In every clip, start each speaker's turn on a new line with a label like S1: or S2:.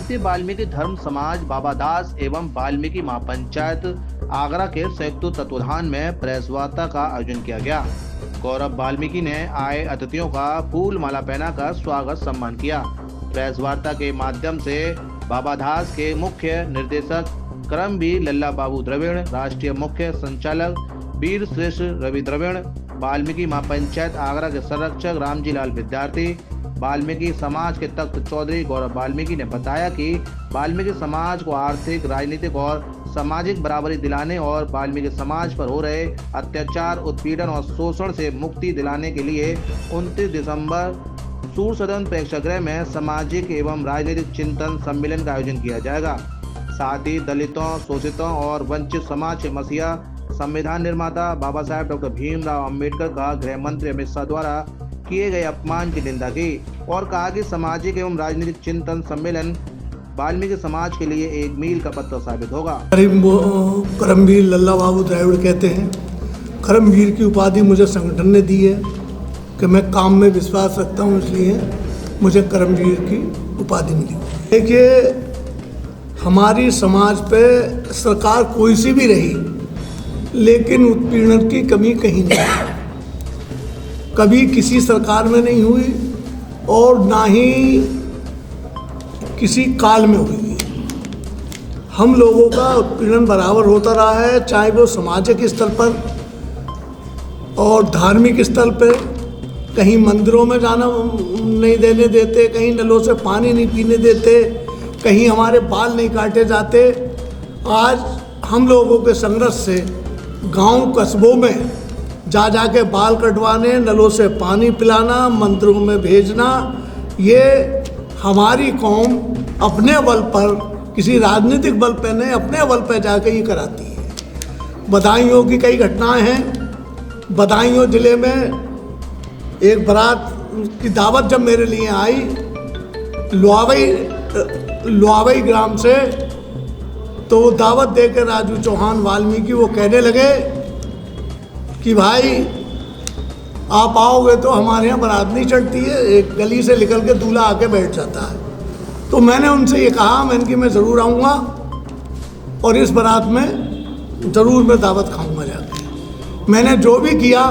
S1: महर्षि वाल्मीकि धर्म समाज बाबादास एवं वाल्मीकि महापंचायत आगरा के संयुक्त तत्वाधान में प्रेस वार्ता का आयोजन किया गया। गौरव वाल्मीकि ने आए अतिथियों का फूल माला पहनाकर स्वागत सम्मान किया। प्रेस वार्ता के माध्यम से बाबादास के मुख्य निर्देशक करमवीर लल्ला बाबू द्रविड़, राष्ट्रीय मुख्य संचालक वीर श्रेष्ठ रवि द्रविड़, वाल्मीकि महापंचायत आगरा के संरक्षक रामजी लाल विद्यार्थी, वाल्मीकि समाज के तख्त चौधरी गौरव वाल्मीकि ने बताया कि वाल्मीकि समाज को आर्थिक, राजनीतिक और सामाजिक बराबरी दिलाने और वाल्मीकि समाज पर हो रहे अत्याचार, उत्पीड़न और शोषण से मुक्ति दिलाने के लिए 29 दिसंबर सूर्य सदन प्रेक्षागृह में सामाजिक एवं राजनीतिक चिंतन सम्मेलन का आयोजन किया जाएगा। साथ ही दलितों, शोषितों और वंचित समाज के मसीहा संविधान निर्माता बाबा साहेब डॉक्टर भीमराव अंबेडकर का गृह मंत्री अमित शाह द्वारा किए गए अपमान की निंदा की और कहा कि सामाजिक एवं राजनीतिक चिंतन सम्मेलन वाल्मीकि समाज के लिए एक मील का पत्थर साबित होगा।
S2: करमवीर लल्ला बाबू द्रविड़ कहते हैं। करमवीर की उपाधि मुझे संगठन ने दी है कि मैं काम में विश्वास रखता हूँ, इसलिए मुझे करमवीर की उपाधि मिली। देखिए, हमारी समाज पे सरकार कोई सी भी रही, लेकिन उत्पीड़न की कमी कहीं नहीं, कभी किसी सरकार में नहीं हुई और ना ही किसी काल में हुई। हम लोगों का उत्पीड़न बराबर होता रहा है, चाहे वो सामाजिक स्तर पर और धार्मिक स्तर पर। कहीं मंदिरों में जाना नहीं देने देते, कहीं नलों से पानी नहीं पीने देते, कहीं हमारे बाल नहीं काटे जाते। आज हम लोगों के संघर्ष से गांव कस्बों में जा के बाल कटवाने, नलों से पानी पिलाना, मंदिरों में भेजना, ये हमारी कौम अपने बल पर, किसी राजनीतिक बल पर नहीं, अपने बल पर जाके ये कराती है। बदायूं की कई घटनाएं हैं। बदायूं जिले में एक बारात की दावत जब मेरे लिए आई लुआवई ग्राम से, तो वो दावत देकर राजू चौहान वाल्मीकि वो कहने लगे कि भाई आप आओगे तो हमारे यहाँ बारात नहीं चढ़ती है, एक गली से निकल के दूल्हा आके बैठ जाता है। तो मैंने उनसे ये कहा कि मैं ज़रूर आऊँगा और इस बारात में ज़रूर मैं दावत खाऊंगा जाके। मैंने जो भी किया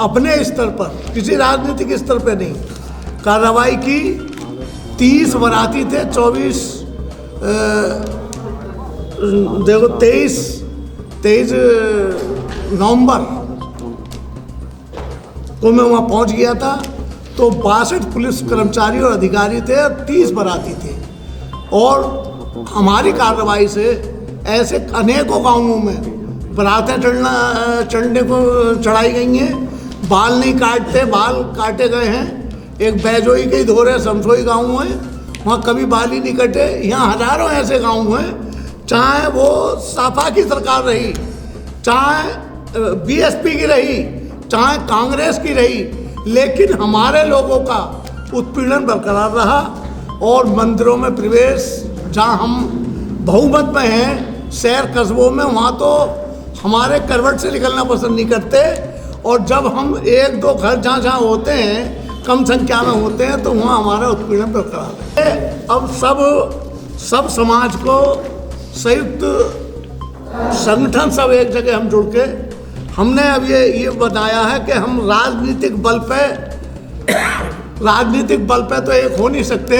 S2: अपने स्तर पर, किसी राजनीतिक स्तर पर नहीं, कार्रवाई की। 30 बाराती थे, 23 नवंबर को मैं वहाँ पहुँच गया था। तो 62 पुलिस कर्मचारी और अधिकारी थे और 30 बाराती थे। और हमारी कार्रवाई से ऐसे अनेकों गांवों में बारातें चढ़ने को चढ़ाई गई हैं। बाल नहीं काटते, बाल काटे गए हैं। एक बैजोई के धोरे समसोई गाँव है, वहाँ कभी बाल ही नहीं कटे। यहाँ हजारों ऐसे गाँव हैं, चाहे वो सपा की सरकार रही, चाहे बीएसपी की रही, चाहे कांग्रेस की रही, लेकिन हमारे लोगों का उत्पीड़न बरकरार रहा। और मंदिरों में प्रवेश, जहाँ हम बहुमत में हैं, शहर कस्बों में, वहाँ तो हमारे करवट से निकलना पसंद नहीं करते। और जब हम 1-2 घर जहाँ होते हैं, कम संख्या में होते हैं, तो वहाँ हमारा उत्पीड़न बरकरार है। अब सब समाज को संयुक्त संगठन, सब एक जगह हम जुड़ के हमने अब ये बताया है कि हम राजनीतिक बल पे तो एक हो नहीं सकते।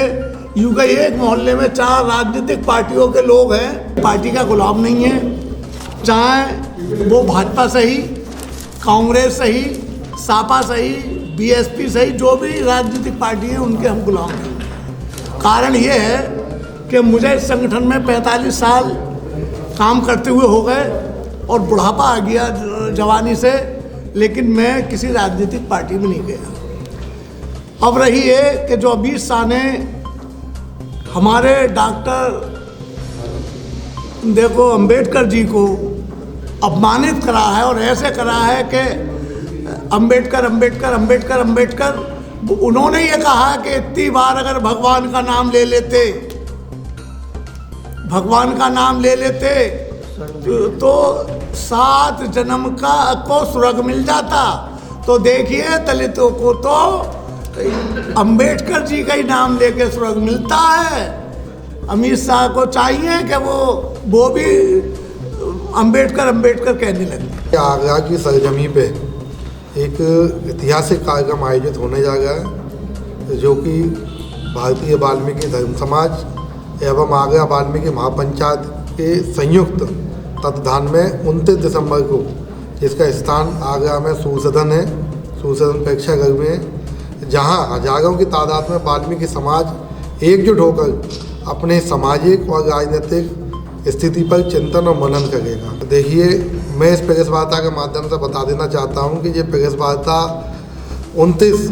S2: यूँ कही एक मोहल्ले में 4 राजनीतिक पार्टियों के लोग हैं, पार्टी का गुलाम नहीं है। चाहे वो भाजपा सही, कांग्रेस सही, सपा सही, बीएसपी सही, जो भी राजनीतिक पार्टी है, उनके हम गुलाम हैं। कारण ये है कि मुझे इस संगठन में 45 साल काम करते हुए हो गए और बुढ़ापा आ गया जवानी से, लेकिन मैं किसी राजनीतिक पार्टी में नहीं गया। अब रही है कि जो अमित शाह ने हमारे डॉक्टर देखो अंबेडकर जी को अपमानित करा है, और ऐसे करा है कि अंबेडकर अंबेडकर अंबेडकर अंबेडकर। उन्होंने ये कहा कि इतनी बार अगर भगवान का नाम ले लेते तो 7 जन्म को स्वर्ग मिल जाता। तो देखिए, दलितों को तो अंबेडकर जी का ही नाम लेके स्वर्ग मिलता है। अमित शाह को चाहिए कि वो भी अंबेडकर कहने लगे।
S3: आगरा की सरजमी पे एक ऐतिहासिक कार्यक्रम आयोजित होने जा रहा है, जो कि भारतीय वाल्मीकि धर्म समाज एवं आगरा वाल्मीकि महापंचायत के संयुक्त तत्वाधान में 29 दिसंबर को, जिसका स्थान आगरा में सूरसदन है, सूरसदन प्रेक्षागृह में, जहां हजारों की तादाद में वाल्मीकि समाज एकजुट होकर अपने सामाजिक और राजनीतिक स्थिति पर चिंतन और मनन करेगा। देखिए, मैं इस प्रेस वार्ता के माध्यम से बता देना चाहता हूं कि ये प्रेस वार्ता 29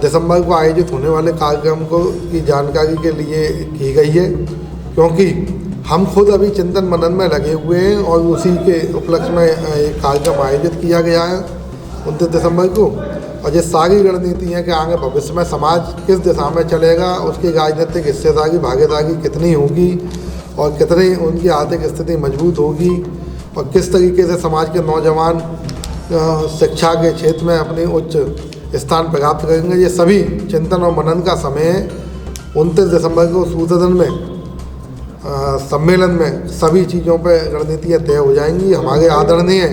S3: दिसंबर को आयोजित होने वाले कार्यक्रम की जानकारी के लिए की गई है, क्योंकि हम खुद अभी चिंतन मनन में लगे हुए हैं और उसी के उपलक्ष्य में एक कार्यक्रम आयोजित किया गया है 29 दिसंबर को। और ये सारी रणनीति है कि आगे भविष्य में समाज किस दिशा में चलेगा, उसकी राजनीतिक हिस्सेदारी भागीदारी कितनी होगी और कितनी उनकी आर्थिक स्थिति मजबूत होगी और किस तरीके से समाज के नौजवान शिक्षा के क्षेत्र में अपनी उच्च स्थान प्राप्त करेंगे। ये सभी चिंतन और मनन का समय है। 29 दिसंबर को सूरसदन में सम्मेलन में सभी चीज़ों पर रणनीतियाँ तय हो जाएंगी। हमारे आदरणीय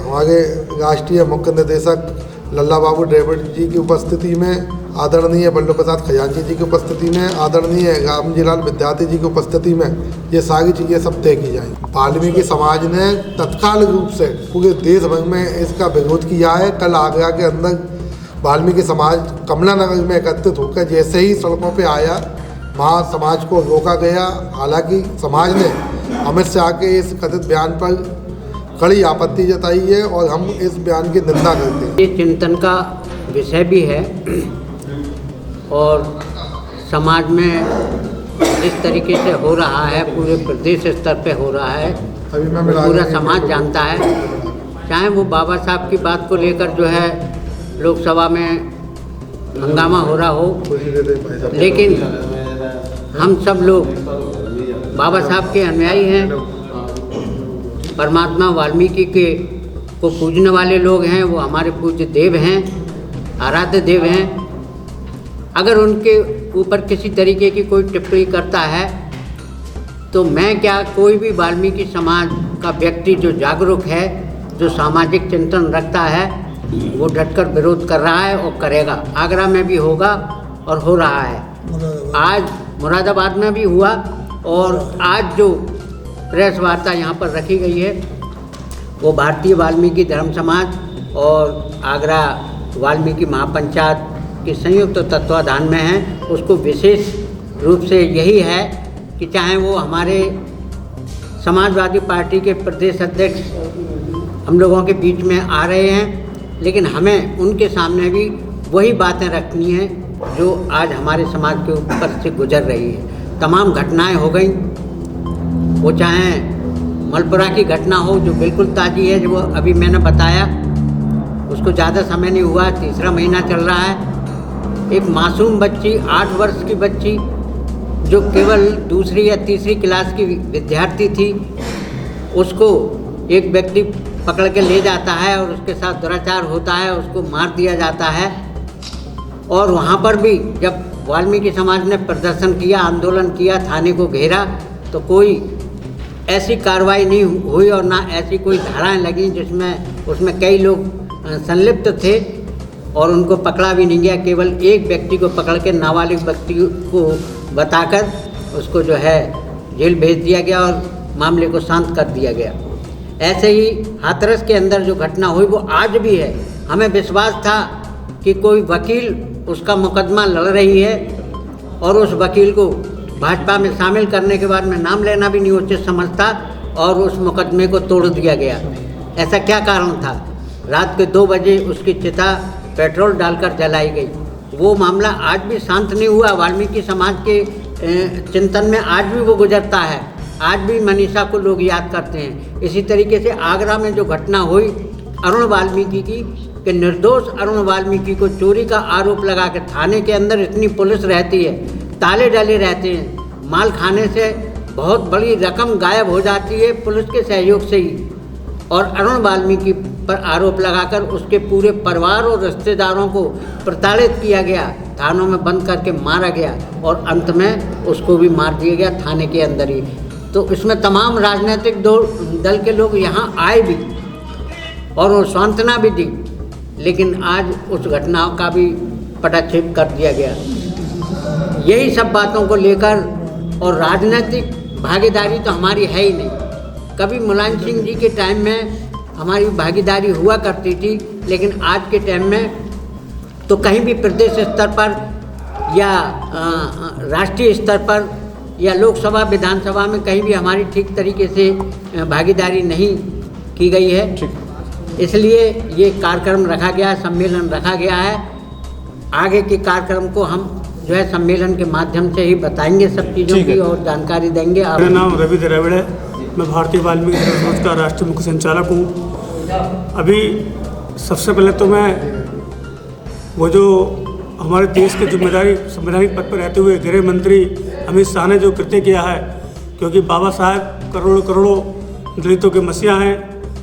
S3: हमारे राष्ट्रीय मुख्य निदेशक लल्ला बाबू ड्राविड जी की उपस्थिति में, आदरणीय बल्लभ प्रसाद खजांची जी की उपस्थिति में, आदरणीय रामजीलाल विद्यार्थी जी की उपस्थिति में ये सारी चीज़ें सब तय की जाएंगी। वाल्मीकि समाज ने तत्काल रूप से पूरे देश भर में इसका विरोध किया है। कल आगरा के अंदर वाल्मीकि समाज कमला नगर में एकत्रित होकर जैसे ही सड़कों पर आया, वहाँ समाज को रोका गया। हालांकि समाज ने अमित शाह के इस कथित बयान पर कड़ी आपत्ति जताई है और हम इस बयान की निंदा करते हैं।
S4: ये चिंतन का विषय भी है और समाज में इस तरीके से हो रहा है, पूरे प्रदेश स्तर पे हो रहा है, पूरा समाज जानता है। चाहे वो बाबा साहब की बात को लेकर जो है लोकसभा में हंगामा हो रहा हो, लेकिन हम सब लोग बाबा साहब के अनुयायी हैं, परमात्मा वाल्मीकि को पूजने वाले लोग हैं। वो हमारे पूज्य देव हैं, आराध्य देव हैं। अगर उनके ऊपर किसी तरीके की कोई टिप्पणी करता है तो मैं क्या, कोई भी वाल्मीकि समाज का व्यक्ति जो जागरूक है, जो सामाजिक चिंतन रखता है, वो डटकर विरोध कर रहा है और करेगा। आगरा में भी होगा और हो रहा है। आज मुरादाबाद में भी हुआ और आज जो प्रेस वार्ता यहाँ पर रखी गई है वो भारतीय वाल्मीकि धर्म समाज और आगरा वाल्मीकि महापंचायत के संयुक्त तत्वाधान में है। उसको विशेष रूप से यही है कि चाहे वो हमारे समाजवादी पार्टी के प्रदेश अध्यक्ष हम लोगों के बीच में आ रहे हैं, लेकिन हमें उनके सामने भी वही बातें रखनी हैं जो आज हमारे समाज के ऊपर से गुजर रही है। तमाम घटनाएं हो गई, वो चाहे मलपुरा की घटना हो जो बिल्कुल ताज़ी है, जो अभी मैंने बताया, उसको ज़्यादा समय नहीं हुआ, तीसरा महीना चल रहा है। एक मासूम बच्ची, 8 वर्ष की बच्ची, जो केवल दूसरी या तीसरी क्लास की विद्यार्थी थी, उसको एक व्यक्ति पकड़ के ले जाता है और उसके साथ दुराचार होता है, उसको मार दिया जाता है। और वहाँ पर भी जब वाल्मीकि समाज ने प्रदर्शन किया, आंदोलन किया, थाने को घेरा, तो कोई ऐसी कार्रवाई नहीं हुई और ना ऐसी कोई धाराएं लगी जिसमें उसमें कई लोग संलिप्त थे और उनको पकड़ा भी नहीं गया। केवल एक व्यक्ति को पकड़ के, नाबालिग व्यक्ति को बताकर उसको जो है जेल भेज दिया गया और मामले को शांत कर दिया गया। ऐसे ही हाथरस के अंदर जो घटना हुई वो आज भी है। हमें विश्वास था कि कोई वकील उसका मुकदमा लड़ रही है और उस वकील को भाजपा में शामिल करने के बाद मैं नाम लेना भी नहीं उचित समझता और उस मुकदमे को तोड़ दिया गया। ऐसा क्या कारण था? रात के 2 बजे उसकी चिता पेट्रोल डालकर जलाई गई। वो मामला आज भी शांत नहीं हुआ। वाल्मीकि समाज के चिंतन में आज भी वो गुजरता है, आज भी मनीषा को लोग याद करते हैं। इसी तरीके से आगरा में जो घटना हुई अरुण वाल्मीकि की, कि निर्दोष अरुण वाल्मीकि को चोरी का आरोप लगा के थाने के अंदर इतनी पुलिस रहती है, ताले डाले रहते हैं, माल खाने से बहुत बड़ी रकम गायब हो जाती है पुलिस के सहयोग से ही, और अरुण वाल्मीकि पर आरोप लगाकर उसके पूरे परिवार और रिश्तेदारों को प्रताड़ित किया गया। थानों में बंद करके मारा गया और अंत में उसको भी मार दिया गया थाने के अंदर ही। तो इसमें तमाम राजनीतिक दल के लोग यहाँ आए भी और वो सांत्वना भी दी, लेकिन आज उस घटनाओं का भी पटाक्षेप कर दिया गया। यही सब बातों को लेकर, और राजनीतिक भागीदारी तो हमारी है ही नहीं। कभी मुलायम सिंह जी के टाइम में हमारी भागीदारी हुआ करती थी, लेकिन आज के टाइम में तो कहीं भी प्रदेश स्तर पर या राष्ट्रीय स्तर पर या लोकसभा विधानसभा में कहीं भी हमारी ठीक तरीके से भागीदारी नहीं की गई है। इसलिए ये कार्यक्रम रखा गया है, सम्मेलन रखा गया है। आगे के कार्यक्रम को हम जो है सम्मेलन के माध्यम से ही बताएंगे सब चीज़ों की और जानकारी देंगे।
S5: मेरा नाम रवि द्रविड़ है, मैं भारतीय वाल्मीकि संघ का राष्ट्रीय मुख्य संचालक हूँ। अभी सबसे पहले तो मैं वो जो हमारे देश के जिम्मेदारी संवैधानिक पद पर रहते हुए गृह मंत्री अमित शाह ने जो कृत्य किया है, क्योंकि बाबा साहब करोड़ों करोड़ों दलितों के मसीहा हैं,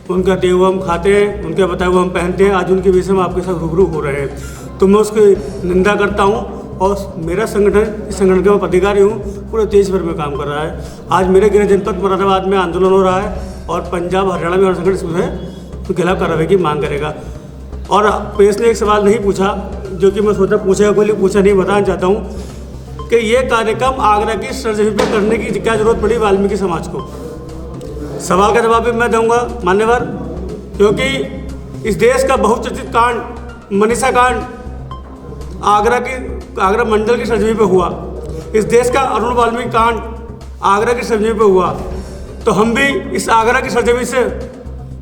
S5: उनका देव हम खाते हैं, उनके बताए हुए हम पहनते हैं। आज उनके विषय में आपके साथ रूबरू हो रहे हैं, तो मैं उसकी निंदा करता हूँ। और मेरा संगठन, इस संगठन का मैं पदाधिकारी हूँ, पूरे देश भर में काम कर रहा है। आज मेरे गृह जनपद मुरादाबाद में आंदोलन हो रहा है और पंजाब हरियाणा में हमारा संगठन इसमें खिलाफ कार्रवाई की मांग करेगा। और प्रेस ने एक सवाल नहीं पूछा, जो कि मैं सोचा पूछेगा, कोई पूछा नहीं, बताना चाहता हूँ कि ये कार्यक्रम आगरा की सरजमी पर करने की क्या जरूरत पड़ी वाल्मीकि समाज को। सवाल का जवाब भी मैं दूंगा मान्यवर, क्योंकि इस देश का बहुचर्चित कांड मनीषा कांड आगरा मंडल की सरजमी पे हुआ। इस देश का अरुण वाल्मीकि कांड आगरा की सरजमी पे हुआ। तो हम भी इस आगरा की सरजमी से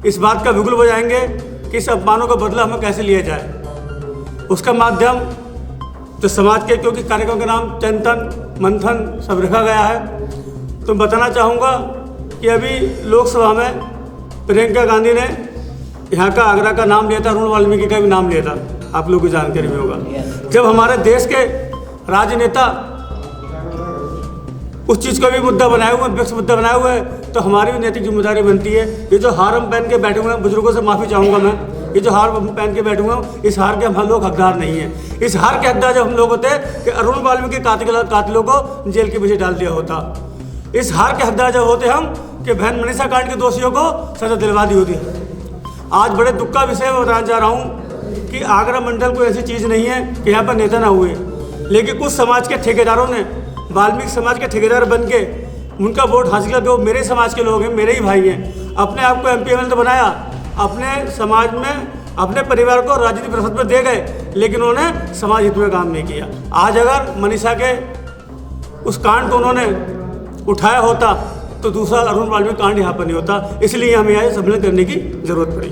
S5: इस बात का बिगुल बजाएंगे कि इस अपमानों का बदला हमें कैसे लिया जाए। उसका माध्यम जो समाज के, क्योंकि कार्यक्रम का नाम चिंतन मंथन सब रखा गया है, तो बताना चाहूँगा कि अभी लोकसभा में प्रियंका गांधी ने यहाँ का आगरा का नाम लिया था, अरुण वाल्मीकि का भी नाम लिया था, आप लोगों को जानकारी में होगा। जब हमारे देश के राजनेता उस चीज़ को भी मुद्दा बनाए हुए, विपक्ष मुद्दा बनाए हुए हैं, तो हमारी भी नैतिक जिम्मेदारी बनती है। ये जो हार हम पहन के बैठे हुए हैं, बुजुर्गों से माफ़ी चाहूँगा मैं, ये जो हार हम पहन के बैठे हुए हैं, इस हार के हम लोग हकदार नहीं हैं। इस हार के हकदार जब हम लोग होते कि अरुण वाल्मीकि के कातिलों को जेल के पीछे डाल दिया होता। इस हार के हकदार जब होते हम कि बहन मनीषा कांड के दोषियों को सजा दिलवा दी होती है। आज बड़े दुख का विषय मैं बताना चाह रहा हूँ कि आगरा मंडल कोई ऐसी चीज़ नहीं है कि यहाँ पर नेता ना हुए, लेकिन कुछ समाज के ठेकेदारों ने वाल्मीकि समाज के ठेकेदार बन के उनका वोट हासिल कर, जो मेरे समाज के लोग हैं, मेरे ही भाई हैं, अपने आप को MP MLA तो बनाया, अपने समाज में अपने परिवार को राजनीतिक विरासत में दे गए, लेकिन उन्होंने समाज हित में काम नहीं किया। आज अगर मनीषा के उस कांड को उन्होंने उठाया होता तो दूसरा अरुण वाल्मीकि कांड यहाँ पर नहीं होता। इसलिए हमें यहाँ सम्मेलन करने की जरूरत पड़ी।